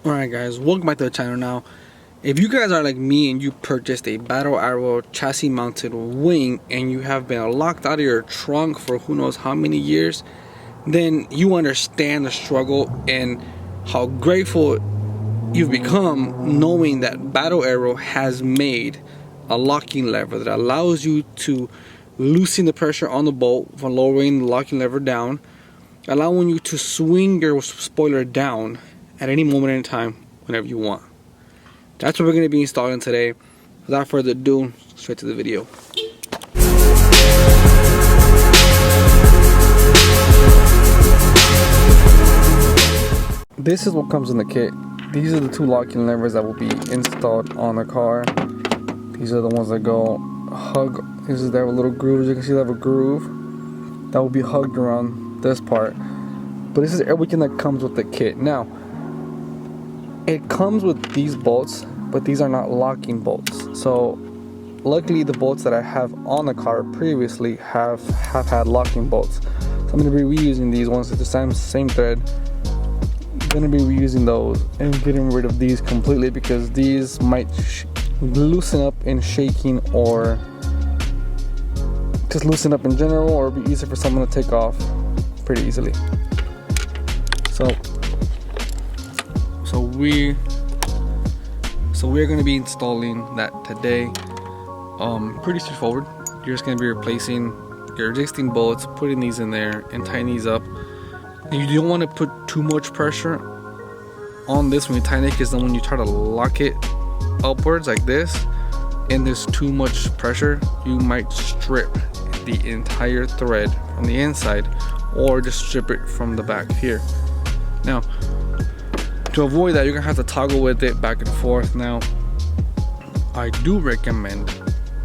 Alright guys, welcome back to the channel. Now, if you guys are like me and you purchased a Battle Arrow chassis mounted wing and you have been locked out of your trunk for who knows how many years, then you understand the struggle and how grateful you've become knowing that Battle Arrow has made a locking lever that allows you to loosen the pressure on the bolt from lowering the locking lever down, allowing you to swing your spoiler down at any moment in time whenever you want. That's what we're going to be installing today. Without further ado, straight to the video. This is what comes in the kit. These are the two locking levers that will be installed on the car. These are the ones that go hug. They have a little groove. As you can see, they have a groove that will be hugged around this part. But this is everything that comes with the kit. Now, it comes with these bolts, but these are not locking bolts. So luckily the bolts that I have on the car previously have had locking bolts. So I'm going to be reusing these ones at the same thread. I'm going to be reusing those and getting rid of these completely because these might loosen up in shaking or just loosen up in general, or be easier for someone to take off pretty easily. So we're going to be installing that today. Pretty straightforward. You're just going to be replacing your existing bolts, putting these in there and tying these up. And you don't want to put too much pressure on this when you tighten it, because then when you try to lock it upwards like this and there's too much pressure, you might strip the entire thread from the inside or just strip it from the back here. Now, to avoid that, you're gonna have to toggle with it back and forth. Now, I do recommend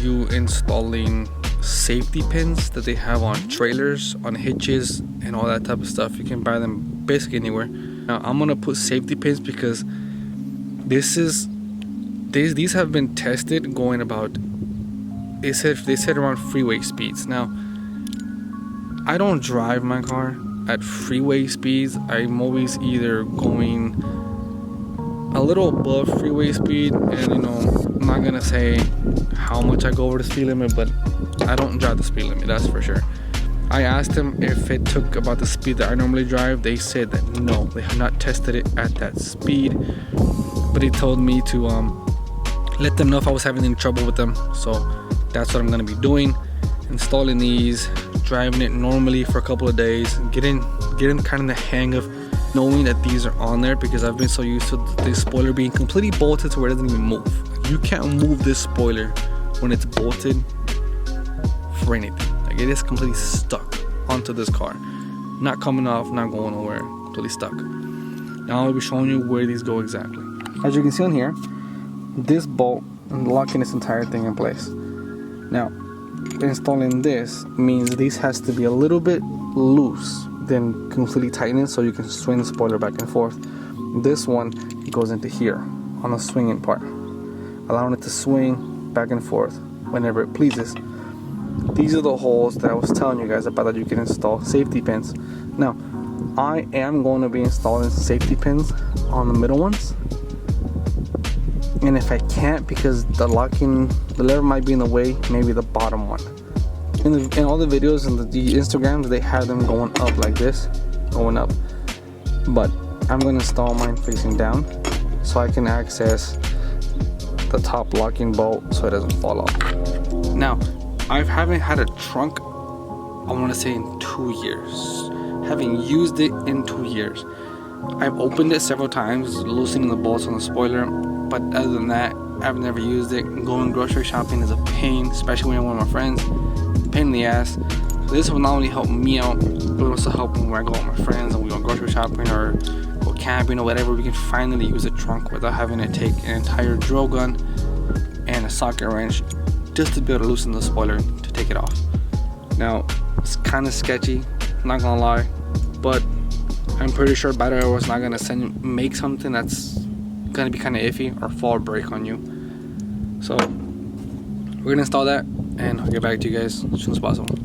you installing safety pins that they have on trailers, on hitches, and all that type of stuff. You can buy them basically anywhere. Now, I'm gonna put safety pins because these have been tested going about. They said around freeway speeds. Now, I don't drive my car at freeway speeds. I'm always either going a little above freeway speed, and I'm not gonna say how much I go over the speed limit, but I don't drive the speed limit, that's for sure. I asked them if it took about the speed that I normally drive. They said that no, they have not tested it at that speed, but they told me to let them know if I was having any trouble with them. So that's what I'm gonna be doing, installing these, driving it normally for a couple of days, getting kind of the hang of knowing that these are on there, because I've been so used to this spoiler being completely bolted to where it doesn't even move. You can't move this spoiler when it's bolted for anything. Like, it is completely stuck onto this car, not coming off, not going nowhere, completely stuck. Now I'll be showing you where these go exactly. As you can see on here, this bolt and locking this entire thing in place. Now, installing this means this has to be a little bit loose, then completely tighten it so you can swing the spoiler back and forth. This one goes into here on the swinging part, allowing it to swing back and forth whenever it pleases. These are the holes that I was telling you guys about that you can install safety pins. Now, I am going to be installing safety pins on the middle ones, and if I can't, because the lever might be in the way, maybe the bottom one. In all the videos and the Instagrams, they have them going up like this, going up. But I'm going to install mine facing down so I can access the top locking bolt so it doesn't fall off. Now, I haven't had a trunk, I want to say, in 2 years. Haven't used it in 2 years. I've opened it several times, loosening the bolts on the spoiler, but other than that, I've never used it. Going grocery shopping is a pain, especially when you're with my friends. Pain in the ass. So this will not only help me out, but also help when I go with my friends and we go grocery shopping or go camping or whatever. We can finally use a trunk without having to take an entire drill gun and a socket wrench just to be able to loosen the spoiler to take it off. Now, it's kind of sketchy, not gonna lie, but I'm pretty sure Battle Arrow is not gonna make something that's gonna be kind of iffy or fall or break on you. So we're gonna install that and I'll get back to you guys as soon as possible.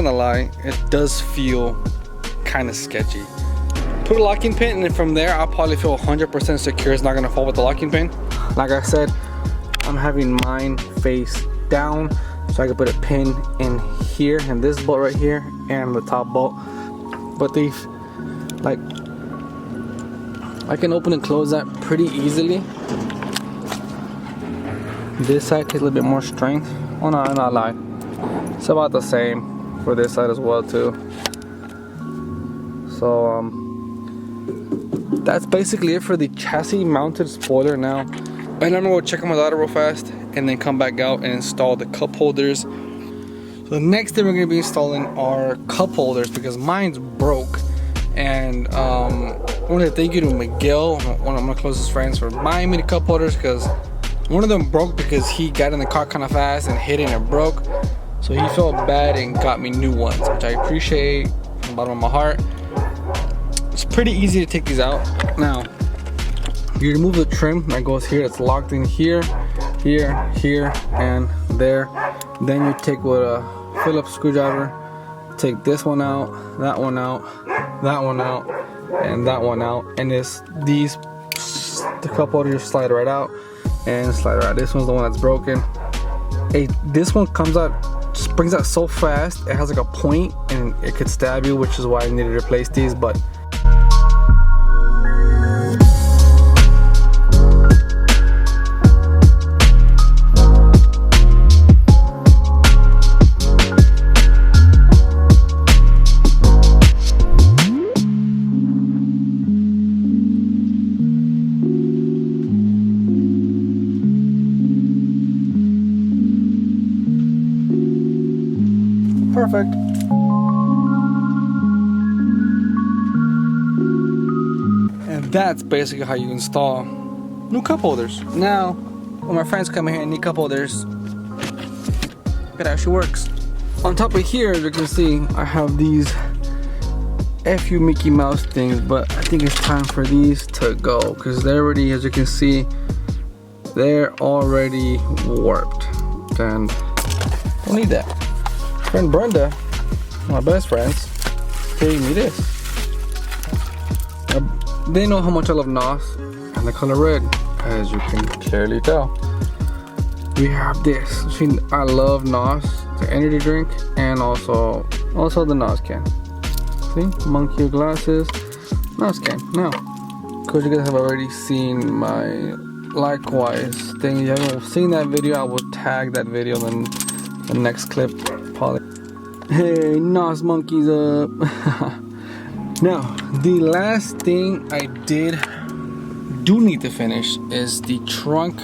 gonna lie, it does feel kind of sketchy. Put a locking pin, and then from there I'll probably feel 100% secure it's not gonna fall with the locking pin. Like I said, I'm having mine face down so I can put a pin in here, and this bolt right here, and the top bolt. But they've, like, I can open and close that pretty easily. This side takes a little bit more strength. Oh no, I'm not lying. It's about the same for this side as well too. So that's basically it for the chassis mounted spoiler. Now, and I'm gonna go check on my ladder real fast and then come back out and install the cup holders. So the next thing we're gonna be installing are cup holders because mine's broke. And I want to thank you to Miguel, one of my closest friends, for buying me the cup holders, because one of them broke because he got in the car kind of fast and hit it and it broke. So he felt bad and got me new ones, which I appreciate from the bottom of my heart. It's pretty easy to take these out. Now, you remove the trim that goes here. It's locked in here, here, here, and there. Then you take with a Phillips screwdriver, take this one out, that one out, that one out, and that one out. And the cup holder just slide right out and slide right out. This one's the one that's broken. This one comes out, springs out so fast, it has like a point and it could stab you, which is why I needed to replace these. But perfect. And that's basically how you install new cup holders. Now, when my friends come in here and need cup holders, it actually works. On top of here, as you can see, I have these FU Mickey Mouse things, but I think it's time for these to go because they're already, as you can see, they're already warped, and I don't need that. Friend Brenda, my best friends, gave me this. They know how much I love NOS and the color red, as you can clearly tell. We have this. I love NOS, the energy drink, and also the NOS can. See, monkey glasses, NOS can. Now, because you guys have already seen my likewise thing, you haven't seen that video, I will tag that video in the next clip. Hey, NOS monkeys up. Now, the last thing I do need to finish is the trunk.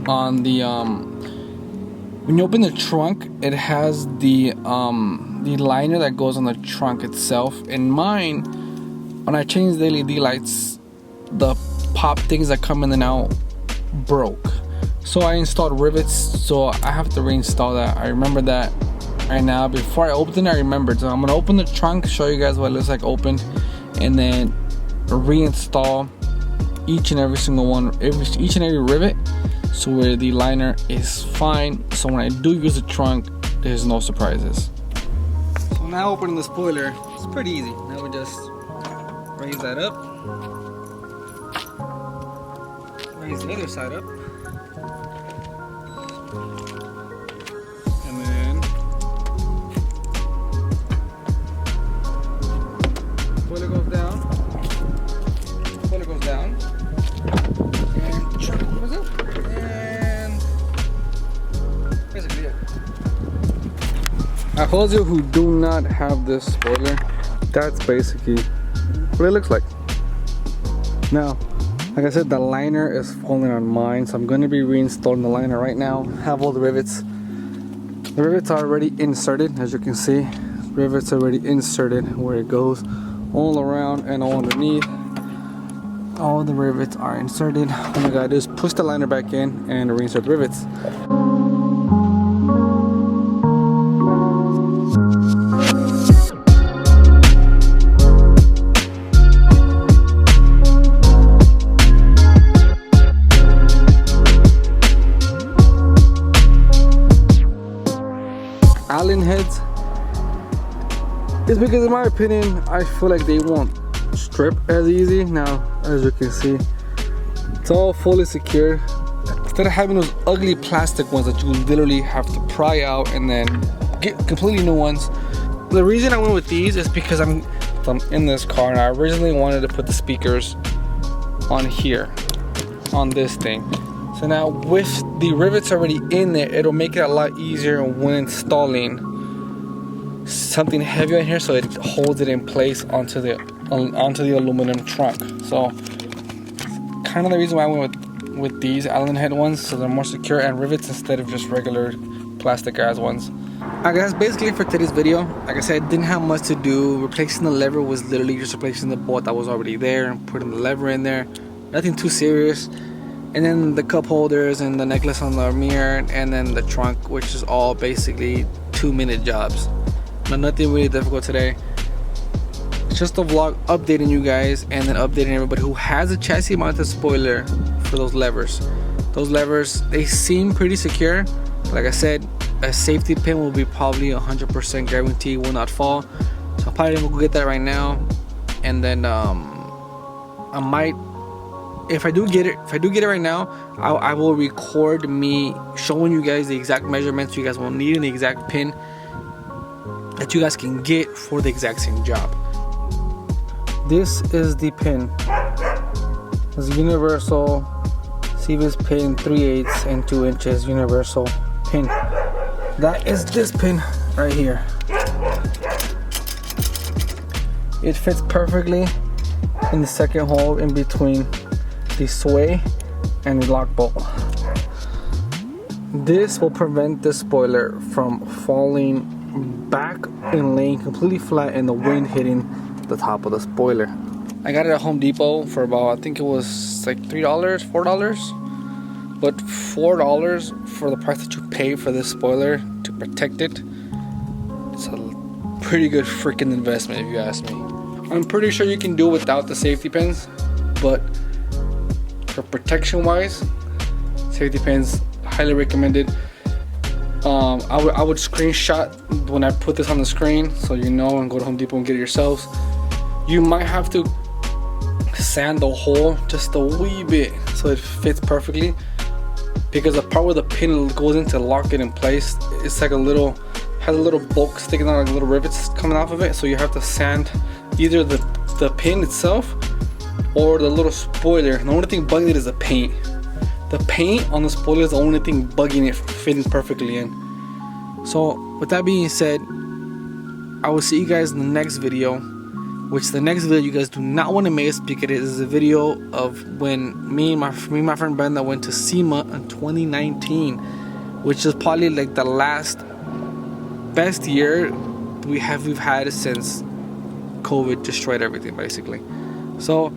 On the when you open the trunk, it has the liner that goes on the trunk itself. In mine, when I changed the LED lights, the pop things that come in and out broke. So I installed rivets, so I have to reinstall that. I remember that right now. Before I opened it, I remembered. So I'm gonna open the trunk, show you guys what it looks like open, and then reinstall each and every single one, each and every rivet, so where the liner is fine. So when I do use the trunk, there's no surprises. So now opening the spoiler, it's pretty easy. Now we just raise that up, raise the other side up. Spoiler goes down, and trunk goes up, and basically it. Now, for those of you who do not have this spoiler, that's basically what it looks like. Now, like I said, the liner is falling on mine, so I'm going to be reinstalling the liner right now. Have all the rivets. The rivets are already inserted, as you can see. Rivets already inserted where it goes. All around and all underneath, all the rivets are inserted. All I gotta do is push the liner back in and reinsert the rivets. Allen heads is because in my opinion, I feel like they won't strip as easy. Now, as you can see, it's all fully secured. Instead of having those ugly plastic ones that you literally have to pry out and then get completely new ones. The reason I went with these is because I'm in this car and I originally wanted to put the speakers on here, on this thing. So now with the rivets already in there, it'll make it a lot easier when installing something heavy on here, so it holds it in place onto the aluminum trunk. So kind of the reason why I went with these Allen head ones, so they're more secure and rivets instead of just regular plastic ass ones. I guess basically for today's video, like I said, didn't have much to do. Replacing the lever was literally just replacing the bolt that was already there and putting the lever in there. Nothing too serious. And then the cup holders and the necklace on the mirror, and then the trunk, which is all basically 2-minute jobs. Nothing really difficult today. It's just a vlog updating you guys and then updating everybody who has a chassis mounted spoiler for those levers. Those levers, they seem pretty secure. Like I said, a safety pin will be probably 100% guarantee will not fall. So I'm probably gonna go get that right now, and then I might, if I do get it right now, I will record me showing you guys the exact measurements you guys will need and the exact pin that you guys can get for the exact same job. This is the pin. It's a universal CVS pin, 3/8 and 2 inches universal pin. That is this pin right here. It fits perfectly in the second hole in between the sway and the lock bolt. This will prevent the spoiler from falling back and laying completely flat and the wind hitting the top of the spoiler. I got it at Home Depot for about, I think it was like $3, $4. But $4 for the price that you pay for this spoiler to protect it, it's a pretty good freaking investment if you ask me. I'm pretty sure you can do it without the safety pins, but for protection wise, safety pins, highly recommended. I would screenshot when I put this on the screen so you know, and go to Home Depot and get it yourselves. You might have to sand the hole just a wee bit so it fits perfectly, because the part where the pin goes in to lock it in place, it's like has a little bulk sticking out, like little rivets coming off of it. So you have to sand either the pin itself or the little spoiler. The only thing bugging it is the paint. The paint on the spoiler is the only thing bugging it from fitting perfectly in. So with that being said, I will see you guys in the next video, which the next video you guys do not want to miss, because it is a video of when me and my friend Brenda went to SEMA in 2019, which is probably like the last best year we've had since COVID destroyed everything basically. So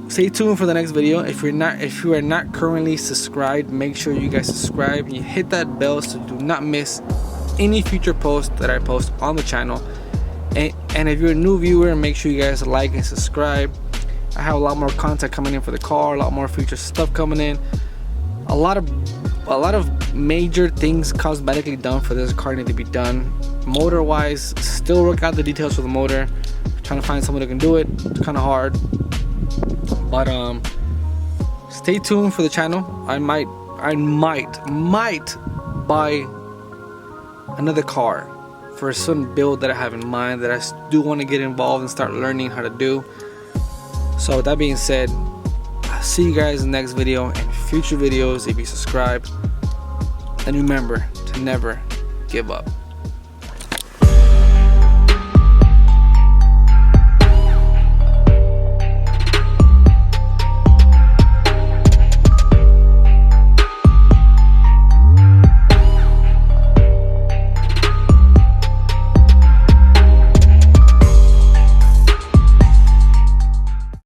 stay tuned for the next video. If you are not currently subscribed, make sure you guys subscribe and you hit that bell so you do not miss any future posts that I post on the channel. And if you're a new viewer, make sure you guys like and subscribe. I have a lot more content coming in for the car, a lot more future stuff coming in, a lot of major things cosmetically done for this car need to be done. Motor wise, still work out the details for the motor, trying to find someone who can do it. It's kind of hard, but stay tuned for the channel. I might buy another car for a certain build that I have in mind that I do want to get involved and start learning how to do. So with that being said, I'll see you guys in the next video and future videos if you subscribe. And remember to never give up.